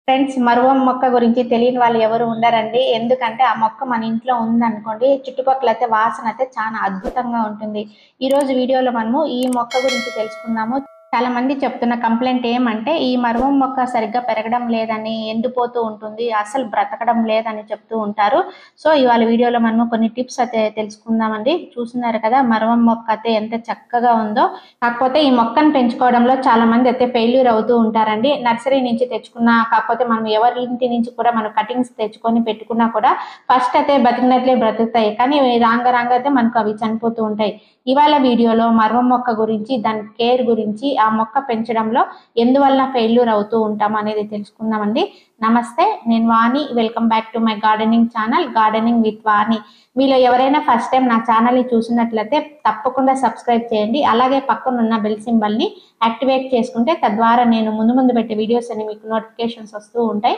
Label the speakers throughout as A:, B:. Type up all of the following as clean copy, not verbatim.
A: Friends, మరువం మొక్క గురించి తెలియని వాళ్ళు ఎవరు ఉండరండి. ఎందుకంటే ఆ మొక్క మన ఇంట్లో ఉందనుకోండి, చుట్టుపక్కల అయితే వాసన అయితే చాలా అద్భుతంగా ఉంటుంది. ఈరోజు వీడియోలో మనము ఈ మొక్క గురించి తెలుసుకుందాము. చాలా మంది చెప్తున్న కంప్లైంట్ ఏమంటే ఈ మరువం మొక్క సరిగ్గా పెరగడం లేదని, ఎండిపోతూ ఉంటుంది, అసలు బ్రతకడం లేదని చెప్తూ ఉంటారు. సో ఇవాళ వీడియోలో మనము కొన్ని టిప్స్ అయితే తెలుసుకుందామండి. చూస్తున్నారు కదా మరువం మొక్క అయితే ఎంత చక్కగా ఉందో. కాకపోతే ఈ మొక్కను పెంచుకోవడంలో చాలా మంది అయితే ఫెయిల్యూర్ అవుతూ ఉంటారండి. నర్సరీ నుంచి తెచ్చుకున్న, కాకపోతే మనం ఎవరి ఇంటి నుంచి కూడా మనం కటింగ్స్ తెచ్చుకొని పెట్టుకున్నా కూడా ఫస్ట్ అయితే బతికినట్లే బ్రతుకుతాయి, కానీ రాంగ అయితే మనకు అవి చనిపోతూ ఉంటాయి. ఇవాళ వీడియోలో మరువం మొక్క గురించి, దాని కేర్ గురించి, ఆ మొక్క పెంచడంలో ఎందువల్ల ఫెయిల్యూర్ అవుతూ ఉంటాం అనేది తెలుసుకుందామండి. నమస్తే, నేను Vani. Welcome back to my gardening channel, gardening with Vani. మీలో ఎవరైనా ఫస్ట్ టైం నా ఛానల్ని చూసినట్లయితే తప్పకుండా సబ్స్క్రైబ్ చేయండి. అలాగే పక్కన ఉన్న బెల్ సింబల్ని యాక్టివేట్ చేసుకుంటే తద్వారా నేను ముందు పెట్టే వీడియోస్ అని మీకు నోటిఫికేషన్స్ వస్తూ ఉంటాయి.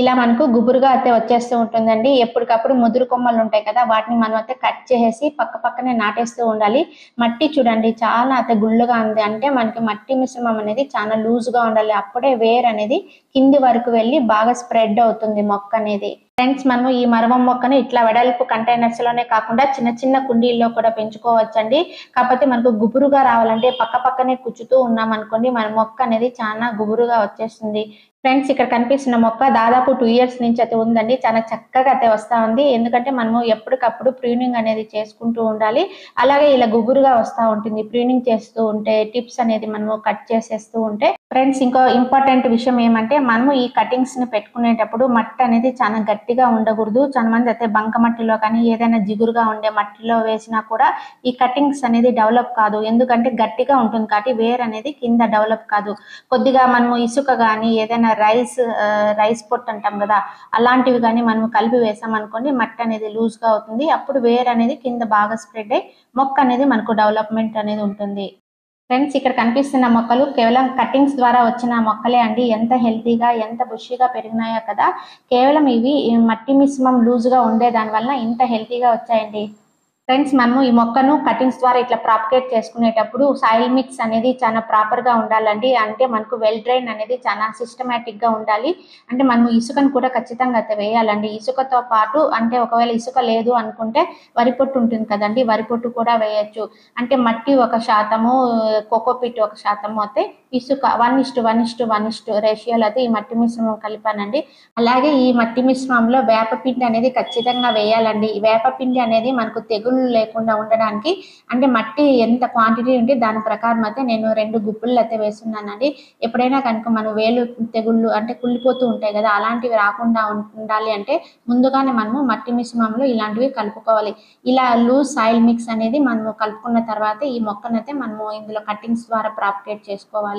A: ఇలా మనకు గుబురుగా అయితే వచ్చేస్తూ ఉంటుందండి. ఎప్పటికప్పుడు ముదురు కొమ్మలు ఉంటాయి కదా, వాటిని మనం అయితే కట్ చేసేసి పక్కనే నాటేస్తూ ఉండాలి. మట్టి చూడండి చాలా అయితే గుళ్ళుగా ఉంది, అంటే మనకి మట్టి మిశ్రమం అనేది చాలా లూజ్గా ఉండాలి. అప్పుడే వేర్ అనేది కింది వరకు వెళ్ళి బాగా స్ప్రెడ్ అవుతుంది మొక్క అనేది. ఫ్రెండ్స్, మనము ఈ మరువం మొక్కను ఇట్లా వెడల్పు కంటైనర్స్ లోనే కాకుండా చిన్న చిన్న కుండీల్లో కూడా పెంచుకోవచ్చండి. కాకపోతే మనకు గుబురుగా రావాలంటే పక్కనే కుచ్చుతూ ఉన్నాం అనుకోండి, మన మొక్క అనేది చాలా గుబురుగా వచ్చేస్తుంది. ఫ్రెండ్స్, ఇక్కడ కనిపిస్తున్న మొక్క దాదాపు 2 years నుంచి అయితే ఉందండి. చాలా చక్కగా అయితే వస్తా ఉంది. ఎందుకంటే మనము ఎప్పటికప్పుడు ప్రూనింగ్ అనేది చేసుకుంటూ ఉండాలి. అలాగే ఇలా గుబురుగా వస్తూ ఉంటుంది. ప్రూనింగ్ చేస్తూ ఉంటే, టిప్స్ అనేది మనము కట్ చేసేస్తూ ఉంటే. ఫ్రెండ్స్, ఇంకో ఇంపార్టెంట్ విషయం ఏమంటే మనము ఈ కటింగ్స్ ని పెట్టుకునేటప్పుడు మట్టి అనేది చాలా గట్టిగా ఉండకూడదు. చాలా మంది అయితే బంక మట్టిలో కానీ ఏదైనా జిగురుగా ఉండే మట్టిలో వేసినా కూడా ఈ కటింగ్స్ అనేది డెవలప్ కాదు. ఎందుకంటే గట్టిగా ఉంటుంది కాబట్టి వేర్ అనేది కింద డెవలప్ కాదు. కొద్దిగా మనము ఇసుక కానీ ఏదైనా రైస్ పొట్టు అంటాం కదా, అలాంటివి కానీ మనం కలిపి వేసాం అనుకోండి, మట్టి అనేది లూజ్ గా అవుతుంది. అప్పుడు వేర్ అనేది కింద బాగా స్ప్రెడ్ అయ్యి మొక్క అనేది మనకు డెవలప్మెంట్ అనేది ఉంటుంది. ఫ్రెండ్స్, ఇక్కడ కనిపిస్తున్న మొక్కలు కేవలం కటింగ్స్ ద్వారా వచ్చిన మొక్కలే అండి. ఎంత హెల్తీగా, ఎంత బుషిగా పెరిగినాయో కదా. కేవలం ఇవి మట్టి మిశ్రమం లూజ్గా ఉండే దాని వల్ల ఇంత హెల్తీగా వచ్చాయండి. ఫ్రెండ్స్, మనము ఈ మొక్కను కటింగ్స్ ద్వారా ఇట్లా ప్రాపగేట్ చేసుకునేటప్పుడు సాయిల్ మిక్స్ అనేది చాలా ప్రాపర్గా ఉండాలండి. అంటే మనకు వెల్ డ్రైన్ అనేది చాలా సిస్టమేటిక్గా ఉండాలి. అంటే మనము ఇసుకను కూడా ఖచ్చితంగా అయితే వేయాలండి. ఇసుకతో పాటు అంటే ఒకవేళ ఇసుక లేదు అనుకుంటే వరి పొట్టు ఉంటుంది కదండి, వరి పొట్టు కూడా వేయచ్చు. అంటే మట్టి 1%, కోకోపిట్ 1% అయితే ఇసుక 1:1:1 రేషియోలో అయితే ఈ మట్టి మిశ్రమం కలిపానండి. అలాగే ఈ మట్టి మిశ్రమంలో వేపపిండి అనేది ఖచ్చితంగా వేయాలండి. వేపపిండి అనేది మనకు తెగుళ్ళు లేకుండా ఉండడానికి, అంటే మట్టి ఎంత క్వాంటిటీ ఉంటే దాని ప్రకారం అయితే నేను 2 గుప్పులు అయితే వేస్తున్నానండి. ఎప్పుడైనా కనుక మనం వేలు తెగుళ్ళు అంటే కుళ్ళిపోతూ ఉంటాయి కదా, అలాంటివి రాకుండా ఉండాలి అంటే ముందుగానే మనము మట్టి మిశ్రమంలో ఇలాంటివి కలుపుకోవాలి. ఇలా లూజ్ సాయిల్ మిక్స్ అనేది మనము కలుపుకున్న తర్వాత ఈ మొక్కనైతే మనము ఇందులో కటింగ్స్ ద్వారా ప్రాపగేట్ చేసుకోవాలి.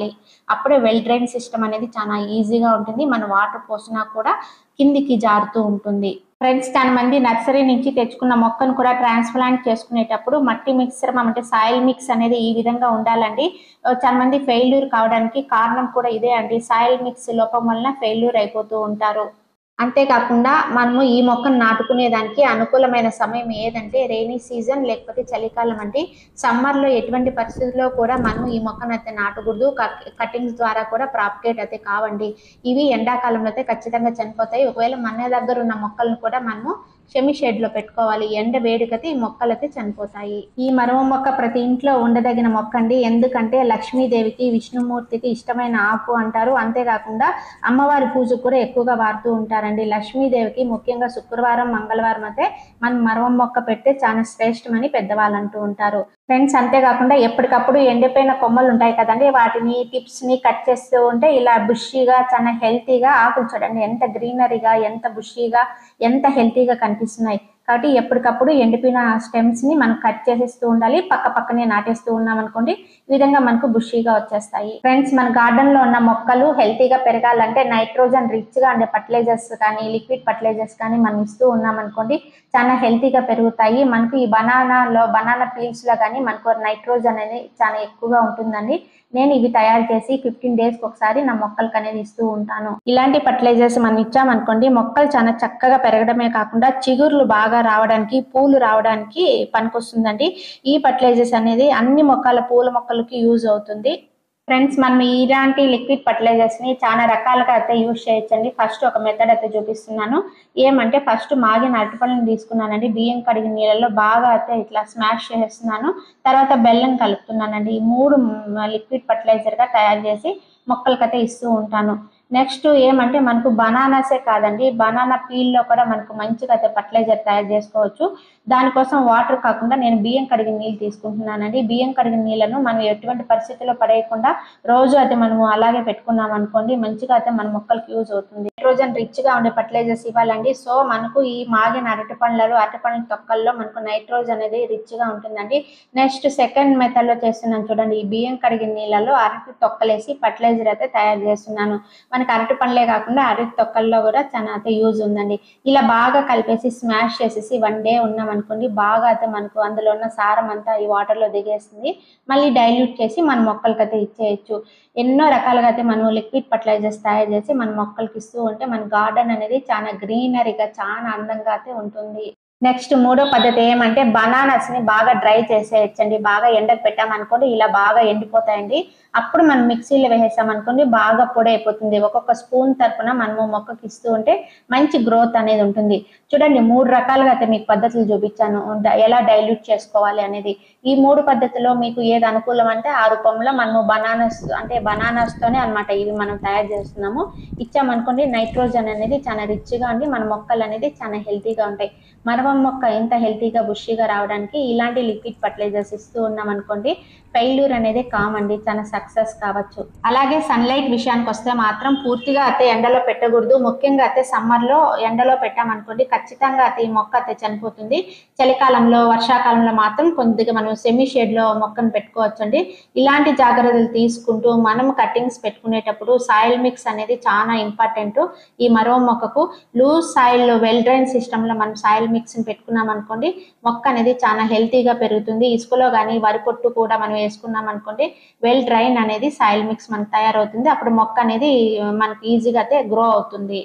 A: అప్పుడే వెల్ డ్రైన్ సిస్టమ్ అనేది చాలా ఈజీగా ఉంటుంది. మనం వాటర్ పోసినా కూడా కిందికి జారుతూ ఉంటుంది. ఫ్రెండ్స్, చాలా మంది నర్సరీ నుంచి తెచ్చుకున్న మొక్కను కూడా ట్రాన్స్ప్లాంట్ చేసుకునేటప్పుడు మట్టి మిశ్రమం అంటే సాయిల్ మిక్స్ అనేది ఈ విధంగా ఉండాలండి. చాలా మంది ఫెయిల్యూర్ కావడానికి కారణం కూడా ఇదే అండి. సాయిల్ మిక్స్ లోపం వలన ఫెయిల్యూర్ అయిపోతూ ఉంటారు. అంతేకాకుండా మనము ఈ మొక్కను నాటుకునేదానికి అనుకూలమైన సమయం ఏదంటే రెయినీ సీజన్, లేకపోతే చలికాలం అండి. సమ్మర్లో ఎటువంటి పరిస్థితుల్లో కూడా మనము ఈ మొక్కను అయితే నాటకూడదు. కటింగ్స్ ద్వారా కూడా ప్రాపగేట్ అయితే కావండి. ఇవి ఎండాకాలంలో అయితే ఖచ్చితంగా చనిపోతాయి. ఒకవేళ మన దగ్గర ఉన్న మొక్కలను కూడా మనము సెమీ షేడ్ లో పెట్టుకోవాలి. ఎండ వేడికైతే ఈ మొక్కలు అయితే చనిపోతాయి. ఈ మరువం మొక్క ప్రతి ఇంట్లో ఉండదగిన మొక్క అండి. ఎందుకంటే లక్ష్మీదేవికి, విష్ణుమూర్తికి ఇష్టమైన ఆకు అంటారు. అంతేకాకుండా అమ్మవారి పూజకు కూడా ఎక్కువగా వాడుతూ ఉంటారండి. లక్ష్మీదేవికి ముఖ్యంగా శుక్రవారం, మంగళవారం అయితే మనం మరువం మొక్క పెడితే చాలా శ్రేష్టమని పెద్దవాళ్ళు అంటూ ఉంటారు. ఫ్రెండ్స్, అంతేకాకుండా ఎప్పటికప్పుడు ఎండిపోయిన కొమ్మలు ఉంటాయి కదండి, వాటిని టిప్స్ ని కట్ చేస్తూ ఉంటే ఇలా బుషీగా చాలా హెల్తీగా ఆకులు చూడండి ఎంత గ్రీనరీగా, ఎంత బుషీగా, ఎంత హెల్తీగా కనిపిస్తున్నాయి. కాబట్టి ఎప్పటికప్పుడు ఎండిపోయిన స్టెమ్స్ ని మనం కట్ చేసేస్తూ ఉండాలి. పక్కనే నాటేస్తూ ఉన్నాం అనుకోండి, ఈ విధంగా మనకు బుషీగా వచ్చేస్తాయి. ఫ్రెండ్స్, మన గార్డెన్ లో ఉన్న మొక్కలు హెల్తీగా పెరగాలంటే నైట్రోజన్ రిచ్ గా ఉండే ఫర్టిలైజర్స్ కానీ, లిక్విడ్ ఫర్టిలైజర్స్ కానీ మనం ఇస్తూ ఉన్నాం అనుకోండి, చాలా హెల్తీగా పెరుగుతాయి. మనకు ఈ బనానా పీల్స్ లో కానీ మనకు నైట్రోజన్ అనేది చాలా ఎక్కువగా ఉంటుందండి. నేను ఇవి తయారు చేసి 15 days ఒకసారి నా మొక్కలకు అనేది ఇస్తూ ఉంటాను. ఇలాంటి ఫర్టిలైజర్స్ మనం ఇచ్చామనుకోండి, మొక్కలు చాలా చక్కగా పెరగడమే కాకుండా చిగుర్లు బాగా రావడానికి, పూలు రావడానికి పనికొస్తుందండి. ఈ ఫర్టిలైజర్స్ అనేది అన్ని పూల మొక్కలకి యూజ్ అవుతుంది. ఫ్రెండ్స్, మనం ఇలాంటి లిక్విడ్ ఫర్టిలైజర్స్ ని చాలా రకాలుగా అయితే యూజ్ చేయొచ్చండి. ఫస్ట్ ఒక మెథడ్ అయితే చూపిస్తున్నాను. ఏమంటే ఫస్ట్ మాగిన అరటిపళ్ళని తీసుకున్నానండి. బియ్యం కడిగిన నీళ్ళలో బాగా అయితే ఇట్లా స్మాష్ చేస్తున్నాను. తర్వాత బెల్లం కలుపుతున్నానండి. ఈ 3 లిక్విడ్ ఫర్టిలైజర్ గా తయారు చేసి మొక్కలకైతే ఇస్తూ ఉంటాను. నెక్స్ట్ ఏమంటే మనకు బనానాసే కాదండి, బనానా పీల్లో కూడా మనకు మంచిగా అయితే ఫర్టిలైజర్ తయారు చేసుకోవచ్చు. దానికోసం వాటర్ కాకుండా నేను బియ్యం కడిగిన నీళ్ళు తీసుకుంటున్నానండి. బియ్యం కడిగిన నీళ్ళను మనం ఎటువంటి పరిస్థితుల్లో పడేయకుండా రోజు అయితే మనము అలాగే పెట్టుకున్నాం అనుకోండి, మంచిగా అయితే మన మొక్కలకి యూజ్ అవుతుంది. నైట్రోజన్ రిచ్ గా ఉండే ఫర్టిలైజర్స్ ఇవ్వాలండి. సో మనకు ఈ మాగిన అరటిపండ్ల తొక్కల్లో మనకు నైట్రోజన్ అనేది రిచ్ గా ఉంటుందండి. నెక్స్ట్ సెకండ్ మెథడ్ లో చేస్తున్నాను చూడండి. ఈ బియ్యం కడిగిన నీళ్ళలో అరటి తొక్కలేసి ఫర్టిలైజర్ అయితే తయారు చేస్తున్నాను. మనకి అరటి పండ్లే కాకుండా అరటి తొక్కల్లో కూడా చాలా అయితే యూజ్ ఉందండి. ఇలా బాగా కలిపేసి స్మాష్ చేసేసి 1 డే ఉన్నాం అనుకోండి, బాగా అయితే మనకు అందులో ఉన్న సారం అంతా ఈ వాటర్ లో దిగేస్తుంది. మళ్ళీ డైల్యూట్ చేసి మన మొక్కలకి అయితే ఇచ్చేయచ్చు. ఎన్నో రకాలుగా అయితే మనం లిక్విడ్ ఫర్టిలైజర్స్ తయారు చేసి మన మొక్కలకి ఇస్తూ ఉంటే మన గార్డెన్ అనేది చాలా గ్రీనరీగా చాలా అందంగా అయితే ఉంటుంది. నెక్స్ట్ మూడో పద్ధతి ఏమంటే బనానాస్ ని బాగా డ్రై చేసేయచ్చండి. బాగా ఎండకు పెట్టామనుకోండి ఇలా బాగా ఎండిపోతాయండి. అప్పుడు మనం మిక్సీలో వేసేసామనుకోండి బాగా పొడి అయిపోతుంది. ఒక్కొక్క స్పూన్ తరపున మనము మొక్కకి ఇస్తూ ఉంటే మంచి గ్రోత్ అనేది ఉంటుంది. చూడండి 3 రకాలుగా అయితే మీకు పద్ధతులు చూపించాను ఎలా డైల్యూట్ చేసుకోవాలి అనేది. ఈ 3 పద్ధతుల్లో మీకు ఏది అనుకూలం అంటే ఆ రూపంలో మనము బనానాస్ తోనే అన్నమాట ఇవి మనం తయారు చేస్తున్నాము. ఇచ్చామనుకోండి నైట్రోజన్ అనేది చాలా రిచ్ గా ఉండి మన మొక్కలు అనేది చాలా హెల్తీగా ఉంటాయి. మరవం మొక్క ఎంత హెల్తీగా బుషీగా రావడానికి ఇలాంటి లిక్విడ్ ఫర్టిలైజర్స్ ఇస్తూ ఉన్నాం అనుకోండి, ఫెయిల్యూర్ అనేది కామండి, చాలా సక్సెస్ కావచ్చు. అలాగే సన్లైట్ విషయానికి వస్తే మాత్రం పూర్తిగా అయితే ఎండలో పెట్టకూడదు. ముఖ్యంగా అయితే సమ్మర్ లో ఎండలో పెట్టామనుకోండి ఖచ్చితంగా అయితే ఈ మొక్క అయితే చనిపోతుంది. చలికాలంలో వర్షాకాలంలో మాత్రం కొద్దిగా మనం సెమీ షేడ్ లో మొక్కను పెట్టుకోవచ్చండి. ఇలాంటి జాగ్రత్తలు తీసుకుంటూ మనం కట్టింగ్స్ పెట్టుకునేటప్పుడు సాయిల్ మిక్స్ అనేది చాలా ఇంపార్టెంట్. ఈ మరవ మొక్కకు loose soil well drain system లో మనం సాయిల్ మిక్స్ ని పెట్టుకున్నాం అనుకోండి, మొక్క అనేది చాలా హెల్తీగా పెరుగుతుంది. ఇసుకలో కానీ వరి పొట్టు కూడా మనం వేసుకున్నాం అనుకోండి, వెల్ డ్రైన్ అనేది సాయిల్ మిక్స్ మనకు తయారవుతుంది. అప్పుడు మొక్క అనేది మనకి ఈజీగా అయితే గ్రో అవుతుంది.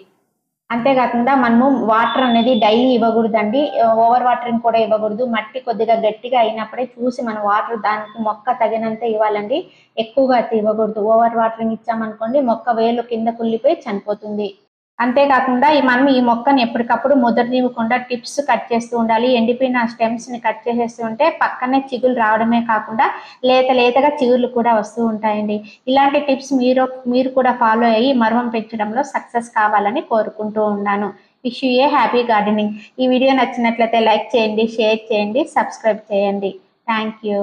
A: అంతేకాకుండా మనము వాటర్ అనేది డైలీ ఇవ్వకూడదండి. ఓవర్ వాటరింగ్ కూడా ఇవ్వకూడదు. మట్టి కొద్దిగా గట్టిగా అయినప్పుడే చూసి మనం వాటర్ దానికి మొక్క తగినంత ఇవ్వాలండి. ఎక్కువగా అయితే ఇవ్వకూడదు. ఓవర్ వాటరింగ్ ఇచ్చామనుకోండి మొక్క వేలు కింద కుళ్ళిపోయి చనిపోతుంది. అంతేకాకుండా మనం ఈ మొక్కని ఎప్పటికప్పుడు ముదరనివ్వకుండా టిప్స్ కట్ చేస్తూ ఉండాలి. ఎండిపోయిన స్టెమ్స్ ని కట్ చేసేస్తూ ఉంటే పక్కనే చిగులు రావడమే కాకుండా లేతగా చిగుర్లు కూడా వస్తూ ఉంటాయండి. ఇలాంటి టిప్స్ మీరు కూడా ఫాలో అయ్యి మర్మం పెంచడంలో సక్సెస్ కావాలని కోరుకుంటూ ఉన్నాను. Wish you A happy gardening. ఈ వీడియో నచ్చినట్లయితే లైక్ చేయండి, షేర్ చేయండి, సబ్స్క్రైబ్ చేయండి. Thank you.